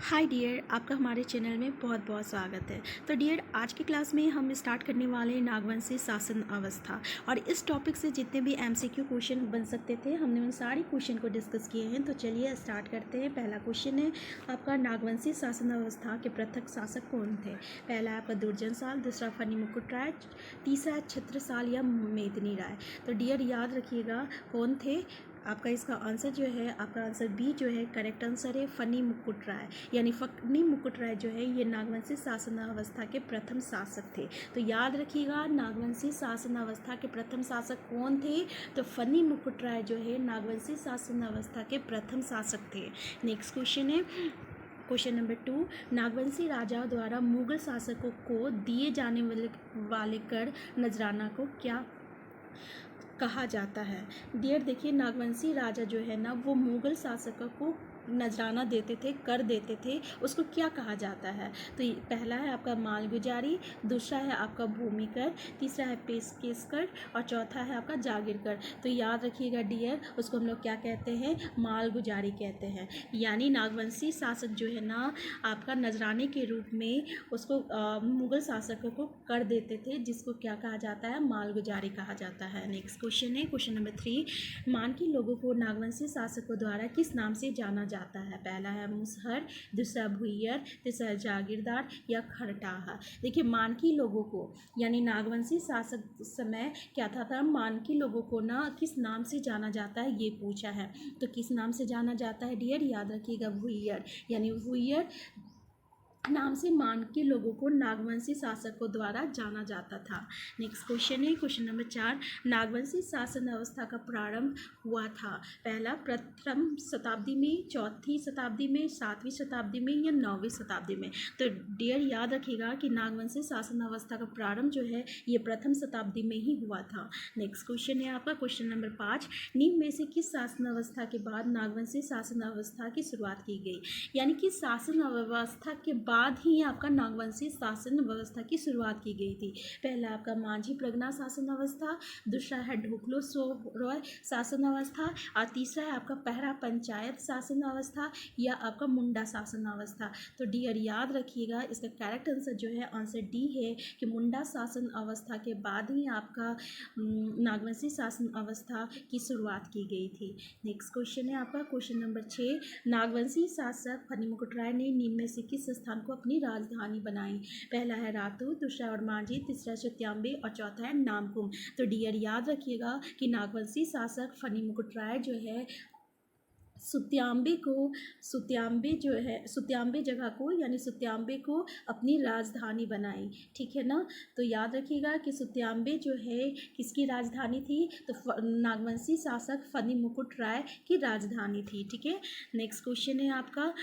Hi dear, आपका हमारे channel में बहुत बहुत स्वागत है। तो डियर, आज की क्लास में हम स्टार्ट करने वाले हैं नागवंशी शासन अवस्था। और इस टॉपिक से जितने भी एमसीक्यू क्वेश्चन बन सकते थे हमने उन सारे क्वेश्चन को डिस्कस किए हैं। तो चलिए स्टार्ट करते हैं। पहला क्वेश्चन है आपका, नागवंशी शासन अवस्था के प्रथम शासक कौन थे? पहला है आपका दुर्जन साल, दूसरा फनी मुकुट राय, तीसरा छत्रसाल या मेदिनी राय। तो डियर याद रखिएगा कौन थे आपका। इसका आंसर जो है, आपका आंसर बी जो है करेक्ट आंसर है, फनी मुकुट राय। यानी फनी मुकुट राय जो है ये नागवंशी शासन अवस्था के प्रथम शासक थे। तो याद रखिएगा नागवंशी शासन अवस्था के प्रथम शासक कौन थे? तो फनी मुकुट राय जो है नागवंशी शासन अवस्था के प्रथम शासक थे। नेक्स्ट क्वेश्चन है क्वेश्चन नंबर 2, नागवंशी राजाओं द्वारा मुगल शासकों को दिए जाने वाले कर नजराना को क्या कहा जाता है? डियर देखिए, नागवंशी राजा जो है ना वो मुगल शासकों को नजराना देते थे, कर देते थे, उसको क्या कहा जाता है? तो पहला है आपका मालगुजारी, दूसरा है आपका भूमि कर, तीसरा है पेशकेश कर और चौथा है आपका जागीर कर। तो याद रखिएगा डियर, उसको हम लोग क्या कहते हैं? मालगुजारी कहते हैं। यानी नागवंशी शासक जो है ना आपका नजराने के रूप में उसको मुगल शासकों को कर देते थे, जिसको क्या कहा जाता है? मालगुजारी कहा जाता है। नेक्स्ट क्वेश्चन है क्वेश्चन नंबर 3, मान के लोगों को नागवंशी शासकों द्वारा किस नाम से जाना जाता है? पहला है मुसहर, दूसरा भुइयर, तीसरा जागीरदार या खरटाहा। देखिए, मानकी लोगों को यानी नागवंशी शासक समय क्या था मानकी लोगों को ना किस नाम से जाना जाता है ये पूछा है। तो किस नाम से जाना जाता है डियर? याद रखिएगा भुइयर। यानी भुइयर नाम से मानकी लोगों को नागवंशी शासकों द्वारा जाना जाता था। नेक्स्ट क्वेश्चन है क्वेश्चन नंबर 4, नागवंशी शासन अवस्था का प्रारंभ हुआ था? पहला प्रथम शताब्दी में, चौथी शताब्दी में, सातवीं शताब्दी में या 9वीं शताब्दी में? तो डियर याद रखिएगा कि नागवंशी शासन अवस्था का प्रारंभ जो है ये प्रथम शताब्दी में ही हुआ था। नेक्स्ट क्वेश्चन है आपका क्वेश्चन नंबर 5, निम्न में से किस शासन अवस्था के बाद नागवंशी शासन अवस्था की शुरुआत की गई? यानी कि शासन अवस्था के बाद ही आपका नागवंशी शासन व्यवस्था की शुरुआत की गई थी। पहला आपका माझी प्रगना शासन अवस्था, दूसरा है ढोकलो सोरॉय शासन अवस्था और तीसरा है आपका पहरा पंचायत शासन अवस्था या आपका मुंडा शासन अवस्था। तो डियर याद रखिएगा, इसका करेक्ट आंसर जो है आंसर डी है कि मुंडा शासन अवस्था के बाद ही आपका नागवंशी शासन अवस्था की शुरुआत की गई थी। नेक्स्ट क्वेश्चन है आपका क्वेश्चन नंबर 6, नागवंशी शासक फनी मुकुट राय ने निम्न में से किस स्थान को अपनी राजधानी बनाई? पहला है रातू, दूसरा और मांझी, तीसरा सुत्यांबे और चौथा है नामकुम। तो डियर याद रखिएगा कि नागवंशी शासक फनी मुकुट राय जो है सुत्यांबे जगह को यानी सुत्यांबे को अपनी राजधानी बनाई। ठीक है ना? तो याद रखिएगा कि सुत्यांबे जो है किसकी राजधानी थी? तो नागवंशी शासक फनी मुकुट राय की राजधानी थी। ठीक है। नेक्स्ट क्वेश्चन है आपका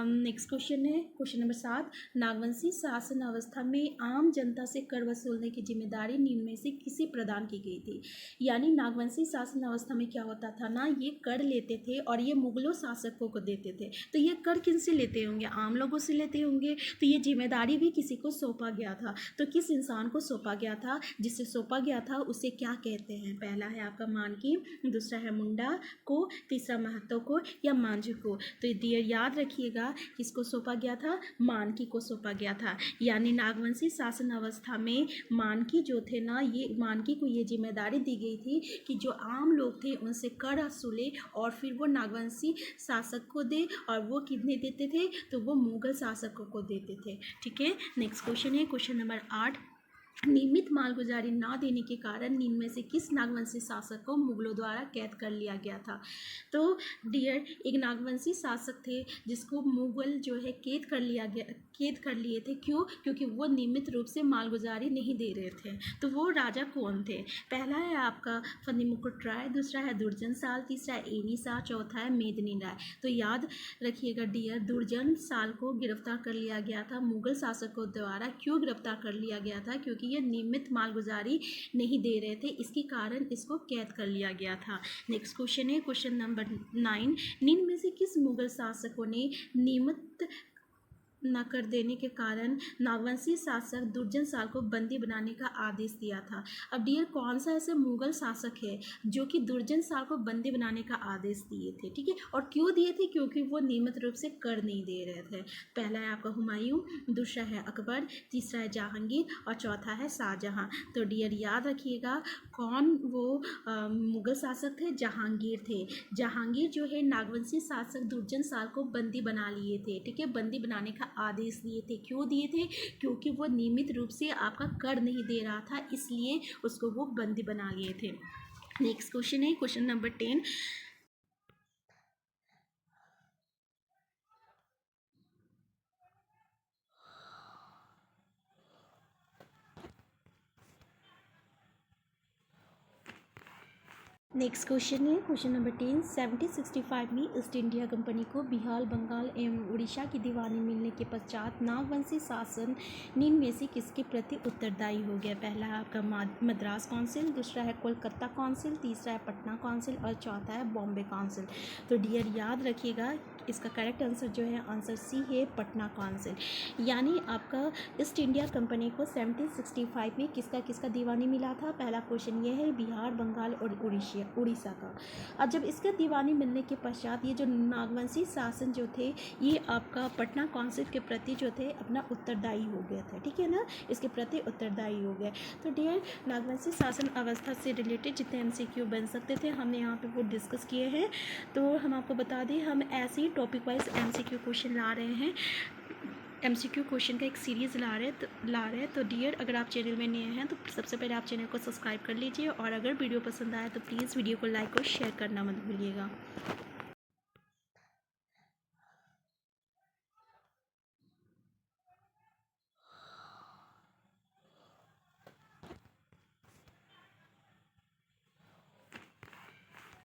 नेक्स्ट क्वेश्चन है क्वेश्चन नंबर 7, नागवंशी शासन अवस्था में आम जनता से कर वसूलने की जिम्मेदारी निम्न में से किसे प्रदान की गई थी? यानी नागवंशी शासन अवस्था में क्या होता था ना, ये कर लेते थे और ये मुगलों शासकों को देते थे। तो ये कर किन से लेते होंगे? आम लोगों से लेते होंगे। तो ये जिम्मेदारी भी किसी को सौंपा गया था। तो किस इंसान को सौंपा गया था? जिससे सौंपा गया था उसे क्या कहते हैं? पहला है आपका मानकी, दूसरा है मुंडा को, तीसरा महतो को या मांझू को। तो ये याद रखिएगा किसको सौंपा गया था? मानकी को सौंपा गया था। यानी नागवंशी शासन अवस्था में मानकी जो थे ना, ये मानकी को ये जिम्मेदारी दी गई थी कि जो आम लोग थे उनसे कर वसूले और फिर वो नागवंशी शासक को दे, और वो कितने देते थे? तो वो मुगल शासकों को देते थे। ठीक है। नेक्स्ट क्वेश्चन है क्वेश्चन नंबर 8, नियमित मालगुजारी ना देने के कारण निम्न में से किस नागवंशी शासक को मुगलों द्वारा कैद कर लिया गया था? तो डियर, एक नागवंशी शासक थे जिसको मुगल जो है कैद कर लिए थे। क्यों? क्योंकि वो नियमित रूप से मालगुजारी नहीं दे रहे थे। तो वो राजा कौन थे? पहला है आपका फनी मुकुट राय, दूसरा है दुर्जन साल, तीसरा है एनी शाह, चौथा है मेदिनी राय। तो याद रखिएगा डियर, दुर्जन साल को गिरफ्तार कर लिया गया था मुगल शासकों द्वारा। क्यों गिरफ्तार कर लिया गया था? क्योंकि ये नियमित मालगुजारी नहीं दे रहे थे, इसके कारण इसको कैद कर लिया गया था। नेक्स्ट क्वेश्चन है क्वेश्चन नंबर 9, निम्न में से किस मुगल शासकों ने नियमित न कर देने के कारण नागवंशी शासक दुर्जनशाल को बंदी बनाने का आदेश दिया था। अब डियर कौन सा ऐसे मुगल शासक है जो कि दुर्जनशाल को बंदी बनाने का आदेश दिए थे, ठीक है, और क्यों दिए थे? क्योंकि वो नियमित रूप से कर नहीं दे रहे थे। पहला है आपका हुमायूं, दूसरा है अकबर, तीसरा है जहांगीर और चौथा है शाहजहां। तो डियर याद रखिएगा कौन वो मुगल शासक थे? जहांगीर थे। जहांगीर जो है नागवंशी शासक दुर्जनशाल को बंदी बना लिए थे, ठीक है, बंदी बनाने का आदेश दिए थे। क्यों दिए थे? क्योंकि वो नियमित रूप से आपका कर नहीं दे रहा था, इसलिए उसको वो बंदी बना लिए थे। नेक्स्ट क्वेश्चन है क्वेश्चन नंबर 10। नेक्स्ट क्वेश्चन है क्वेश्चन नंबर 10। 1765 में ईस्ट इंडिया कंपनी को बिहार, बंगाल एवं उड़ीसा की दीवानी मिलने के पश्चात नागवंशी शासन निम्न में से किसके प्रति उत्तरदायी हो गया? पहला है आपका मद्रास काउंसिल, दूसरा है कोलकाता काउंसिल, तीसरा है पटना काउंसिल और चौथा है बॉम्बे काउंसिल। तो डियर याद रखिएगा इसका करेक्ट आंसर जो है आंसर सी है, पटना काउंसिल। यानी आपका ईस्ट इंडिया कंपनी को 1765 में किसका किसका दीवानी मिला था? पहला क्वेश्चन ये है बिहार, बंगाल और उड़ीसा का। अब जब इसके दीवानी मिलने के पश्चात ये जो नागवंशी शासन जो थे ये आपका पटना काउंसिल के प्रति जो थे अपना उत्तरदायी हो गए थे, ठीक है ना, इसके प्रति उत्तरदायी हो गए। तो डियर नागवंशी शासन अवस्था से रिलेटेड जितने MCQ बन सकते थे हमने यहाँ पे वो डिस्कस किए हैं। तो हम आपको बता दें हम ऐसे ही टॉपिक वाइज MCQ क्वेश्चन ला रहे हैं, MCQ क्वेश्चन का एक सीरीज़ ला रहे हैं। तो डियर अगर आप चैनल में नए हैं तो सबसे पहले आप चैनल को सब्सक्राइब कर लीजिए और अगर वीडियो पसंद आए तो प्लीज़ वीडियो को लाइक और शेयर करना मत भूलिएगा।